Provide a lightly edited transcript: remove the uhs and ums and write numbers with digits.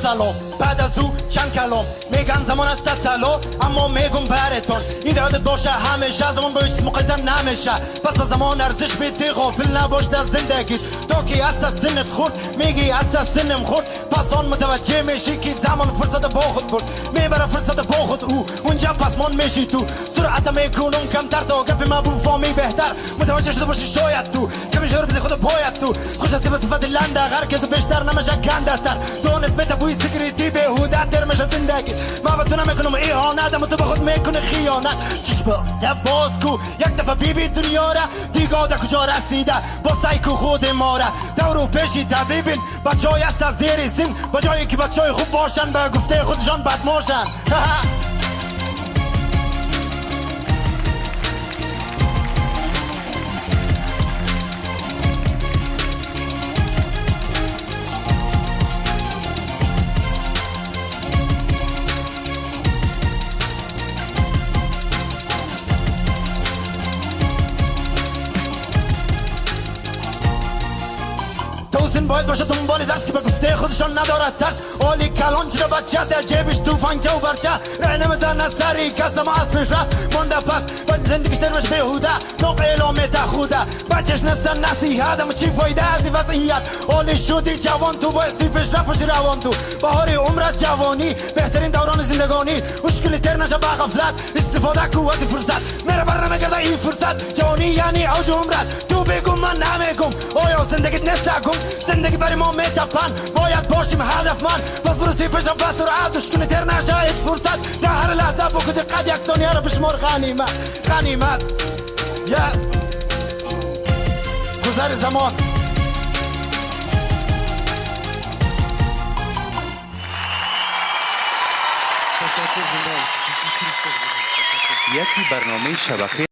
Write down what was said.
سلام بعد از او چند کلام میگن زمان است طلا اما میگم براتون این یادت باشه همیشه زمان با هیچ مقایسه نمیشه پس به زمان ارزش بدی غافل نباش در زندگی تو که از سنت خورد میگی از سنم خورد پس آن متوجه میشی که زمان فرصت با خود برد میبره فرصت با خود او اونجا پس من میشی تو سرعت میکنم کمتر تا گپ ما بو فامی بهتر متوجه شده باشی شاید تو کمی جور بدی خود باید تو خوش هستی به صفت لنده هر کس بیشتر نمیشه گندتر دونت بتوی سیگریتی بهوده در میشه زندگی ما به تو نمیکنم ایهانت اما تو به خود میکنه خیانت چشم باز کو یک دفعه بیبی دنیا را دیگه در کجا رسیده با سایکو خود ما را دورو پیشی ببین بچهای است از زیر سن با جایی که بچهای خوب باشن به گفته خودشان بدماشن باید باشه دنبال درس که به گفته خودشان ندارد ترس اولی کلان چرا بچه در جیبش توفنگچه و برچه رای نمیزن از سری کس ما از پیش رفت مانده پس باید زندگیش درمش بیهوده نوع اعلامه تخوده بچهش نستن نصیحت اما چی فایده از این وضعیت اولی شدی جوان تو بایستی پیش رفت روان تو بهاری عمرت جوانی بهترین دوران زندگانی مشکلی تر نشه به غفلت استفاده کو از این فرصت میره بر نمیگرده این فرصت جوانی یعنی اوج عمرت تو بگو من نمیگم آیا زندگیت نستگم زندگی برای ما میتپن باید باشیم هدفمند پس بروسی پیشم و سرعت دشکنی تر نشه هیچ فرصت در هر لحظه بکو دقت یک ثانیه رو بشمار غنیمت یا گذر زمان یکی برنامه شبکه